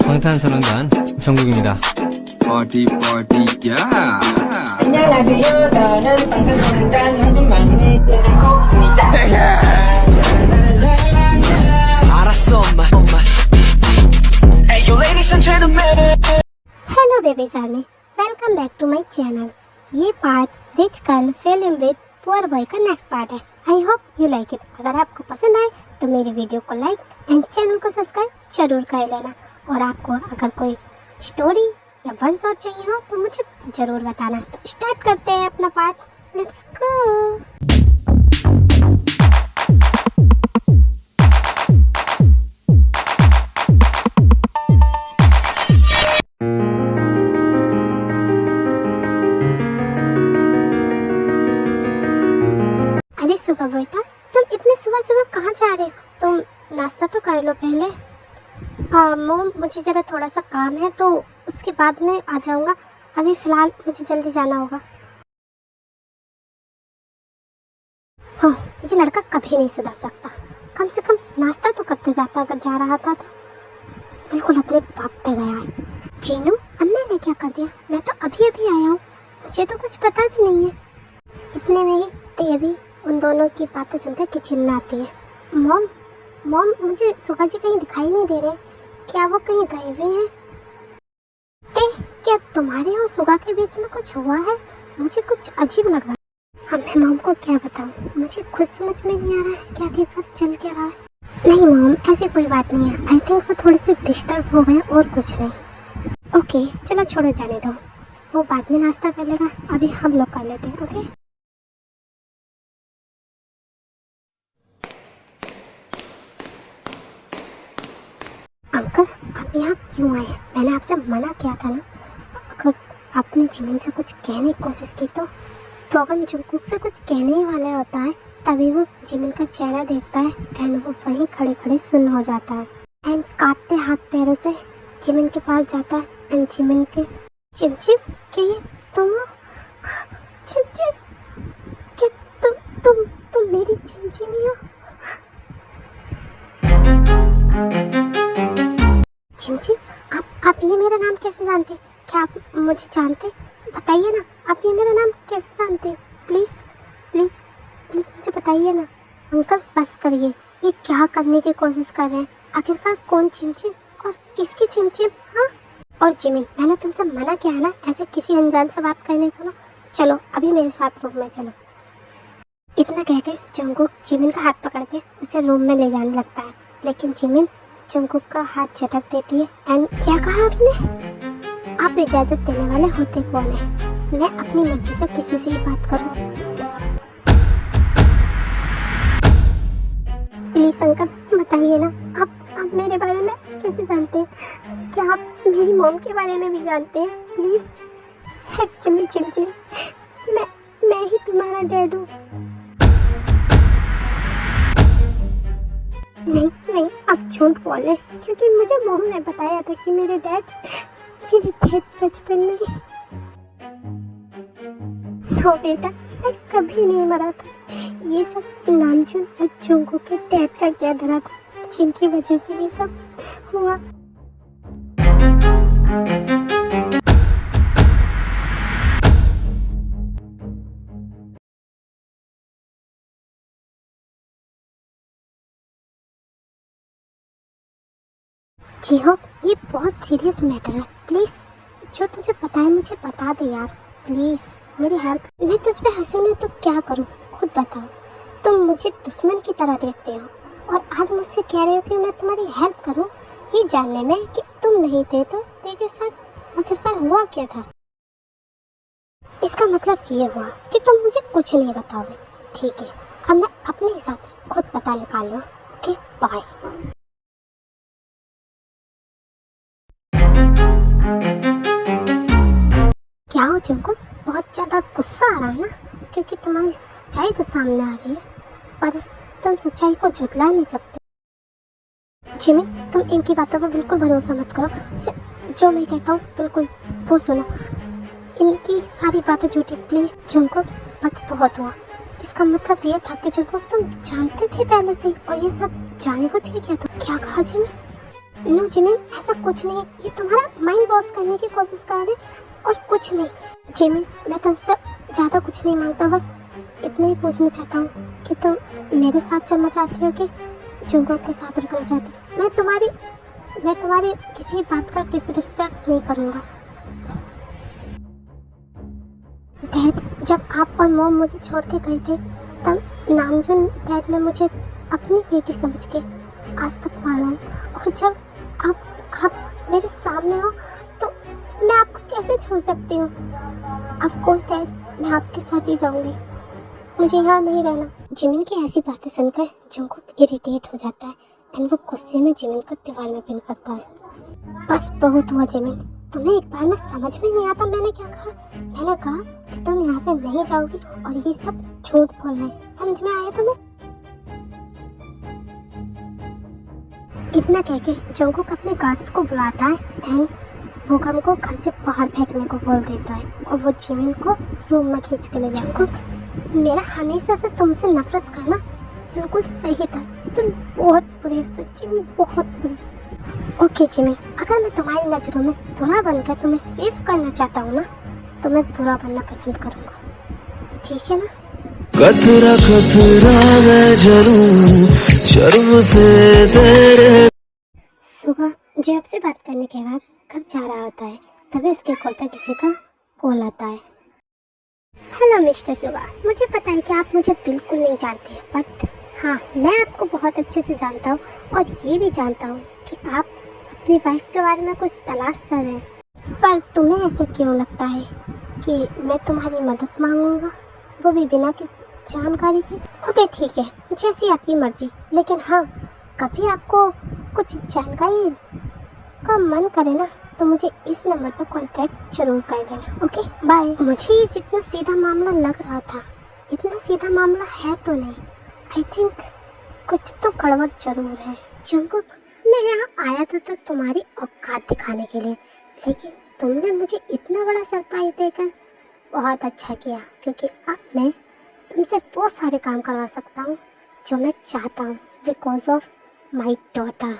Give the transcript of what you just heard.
방탄소년단 정국입니다. Party party yeah. 안녕하세요. 저는 방탄소년단 현금 막내 떼콩입니다. 알았어 엄마. Hey you ladies and gentlemen. Hello babies army, welcome back to my channel. ये part rich girl film with poor boy का next part है। I hope you like it. अगर आपको पसंद आए तो मेरी video को लाइक एंड चैनल को सब्सक्राइब जरूर कर लेना। और आपको अगर कोई स्टोरी या वन शॉट चाहिए हो तो मुझे ज़रूर बताना। तो स्टार्ट करते हैं अपना पार्ट, लेट्स गो। अरे सुबह बेटा, तुम इतने सुबह सुबह कहाँ जा रहे हो? तुम नाश्ता तो कर लो पहले। मोम, मुझे ज़रा थोड़ा सा काम है तो उसके बाद में आ जाऊँगा। अभी फ़िलहाल मुझे जल्दी जाना होगा। हाँ, ये लड़का कभी नहीं सुधर सकता। कम से कम नाश्ता तो करते जाता अगर जा रहा था तो। बिल्कुल अपने बाप पे गया है। चीनू, अब मैंने क्या कर दिया? मैं तो अभी अभी आया हूँ, मुझे तो कुछ पता भी नहीं है। इतने में ही देवी उन दोनों की बातें सुनकर किचन में आती है। मॉम, मुझे सुगा जी कहीं दिखाई नहीं दे रहे। क्या वो कहीं गए हुए हैं? क्या तुम्हारे और सुगा के बीच में कुछ हुआ है? मुझे कुछ अजीब लग रहा है। अब मैं मॉम को क्या बताऊं? मुझे खुद समझ में नहीं आ रहा है क्या आखिरकार चल क्या रहा है। नहीं मॉम, ऐसी कोई बात नहीं है। आई थिंक वो थोड़े से डिस्टर्ब हो गए और कुछ नहीं। ओके चलो छोड़ो, जाने दो। वो बाद में नाश्ता कर लेगा, अभी हम लोग कर लेते हैं। ओके अंकल, आप यहाँ क्यों आए? मैंने आपसे मना किया था ना। अगर आपने जिमिन से कुछ कहने की कोशिश की तो टोगन जुंगकुक से कुछ कहने ही वाला होता है। तभी वो जिमिन का चेहरा देखता है एंड वो वहीं खड़े खड़े सुन्न हो जाता है एंड कांपते हाथ पैरों से जिमिन के पास जाता है एंड जिमिन के चिमचिम, क्या ये तुम हो? चिमचिम, क्या तुम मेरी चिमचिमी हो? चिमचिम, आप ये मेरा नाम कैसे जानते? क्या आप मुझे जानते? बताइए ना, आप ये मेरा नाम कैसे जानते? प्लीज़ प्लीज़ प्लीज़ मुझे बताइए ना। अंकल बस करिए, ये क्या करने की कोशिश कर रहे हैं? आखिरकार कौन चिमचिम और किसकी चिमचिम? हाँ, और जिमिन, मैंने तुमसे मना किया है ना ऐसे किसी अनजान से बात करने को ना। चलो अभी मेरे साथ रूम में चलो। इतना कह के जंगकुक जिमिन का हाथ पकड़ के उसे रूम में ले जाने लगता है, लेकिन जिमिन जंगकुक का हाथ झटक देती है एंड क्या कहा आपने? आप इजाजत देने वाले होते कौन है? मैं अपनी मर्जी से किसी से ही बात करूं? प्लीज अंकल बताइए ना, आप मेरे बारे में कैसे जानते हैं? क्या आप मेरी मॉम के बारे में भी जानते हैं? प्लीज एक्चुअली चिमचिम, मैं ही तुम्हारा डैड हूँ। नहीं, आप झूठ बोले, क्योंकि मुझे मॉम ने बताया था कि मेरे डैड बचपन में। नो बेटा, मैं कभी नहीं मरा था। ये सब नामचुन और जुंगकुक के डैड का क्या धरा था जिनकी वजह से ये सब हुआ। जी हो, ये बहुत सीरियस मैटर है। प्लीज़ जो तुझे पता है मुझे बता दे यार, प्लीज़ मेरी हेल्प। मैं तुझ पे हंसूं ना तो क्या करूं, खुद बताओ। तुम मुझे दुश्मन की तरह देखते हो और आज मुझसे कह रहे हो कि मैं तुम्हारी हेल्प करूं, ये जानने में कि तुम नहीं थे तो तेरे साथ आखिरकार हुआ क्या था। इसका मतलब ये हुआ कि तुम मुझे कुछ नहीं बताओगे। ठीक है, अब मैं अपने हिसाब से खुद पता निकाल लूँ। Okay bye. क्या हो जंगकुक, बहुत ज़्यादा गुस्सा आ रहा है ना? क्योंकि तुम्हारी सच्चाई तो सामने आ रही है, पर तुम सच्चाई को झुठला नहीं सकते। जिमिन, तुम इनकी बातों पर बिल्कुल भरोसा मत करो। जो मैं कहता हूँ बिल्कुल वो सुनो। इनकी सारी बातें झूठी। प्लीज़ जंगकुक, बस बहुत हुआ। इसका मतलब ये था कि जंगकुक तुम जानते थे पहले से और ये सब जानबूझ के किया था। क्या कहा जिमिन? नो जिमिन, ऐसा कुछ नहीं। ये तुम्हारा माइंड वॉश करने की कोशिश कर रहे और कुछ नहीं। जिमिन, मैं तुमसे ज़्यादा कुछ नहीं मांगता, बस इतना ही पूछना चाहता हूँ कि तुम मेरे साथ चलना चाहती हो कि जुंगकोक के साथ रुकना चाहती हो। मैं तुम्हारी किसी बात का डिसरिस्पेक्ट नहीं करूँगा। डैड, जब आप और मॉम मुझे छोड़ के गए थे तब नामजून डैड ने मुझे अपनी बेटी समझ के आज तक पाला है, और जब आप मेरे सामने हो तो मैं आपको कैसे छोड़ सकती हूँ। ऑफ कोर्स डैड, मैं आपके साथ ही जाऊँगी, मुझे यहाँ नहीं रहना। जिमिन की ऐसी बातें सुनकर जुंगकोक इरिटेट हो जाता है एंड वो गुस्से में जिमिन को दीवार में पिन करता है। बस बहुत हुआ जिमिन, तुम्हें एक बार में समझ में नहीं आता मैंने क्या कहा। मैंने कहा कि तुम यहाँ से नहीं जाओगी और ये सब झूठ बोल रहे हैं। समझ में आया तुम्हें? इतना कह के जुंगकोक अपने गार्ड्स को बुलाता है एंड बोगम को घर से बाहर फेंकने को बोल देता है और वो जिमिन को रूम में खींच के ले जाता है। मेरा हमेशा से तुमसे नफरत करना बिल्कुल सही था। तुम बहुत बुरे हो, सच्ची में बहुत बुरे। ओके जिमिन, अगर मैं तुम्हारी नज़रों में बुरा बनकर तुम्हें सेव करना चाहता हूँ ना, तो मैं बुरा बनना पसंद करूँगा, ठीक है ना? कतरा कतरा मैं जलूं शर्म से तेरे। सुबह जॉब से बात करने के बाद घर जा रहा होता है, तभी उसके कॉल पर किसी का कॉल आता है। हेलो मिस्टर सुगा, मुझे पता है कि आप मुझे बिल्कुल नहीं जानते, बट हाँ, मैं आपको बहुत अच्छे से जानता हूँ और ये भी जानता हूँ कि आप अपनी वाइफ के बारे में कुछ तलाश कर रहे हैं। पर तुम्हें ऐसे क्यों लगता है कि मैं तुम्हारी मदद मांगूंगा, वो भी बिना की जानकारी के? ओके ठीक है, जैसी आपकी मर्जी, लेकिन हाँ, कभी आपको कुछ जानकारी का मन करे ना तो मुझे इस नंबर पर कॉन्टैक्ट जरूर कर देना। Okay bye. मुझे ये जितना सीधा मामला लग रहा था, इतना सीधा मामला है तो नहीं। आई थिंक कुछ तो गड़बड़ जरूर है। जुंगकोक, मैं यहाँ आया था तो तुम्हारी औकात दिखाने के लिए, लेकिन तुमने मुझे इतना बड़ा सरप्राइज देकर बहुत अच्छा किया, क्योंकि अब मैं तुमसे बहुत सारे काम करवा सकता हूँ जो मैं चाहता हूँ, बिकॉज ऑफ माई डॉटर।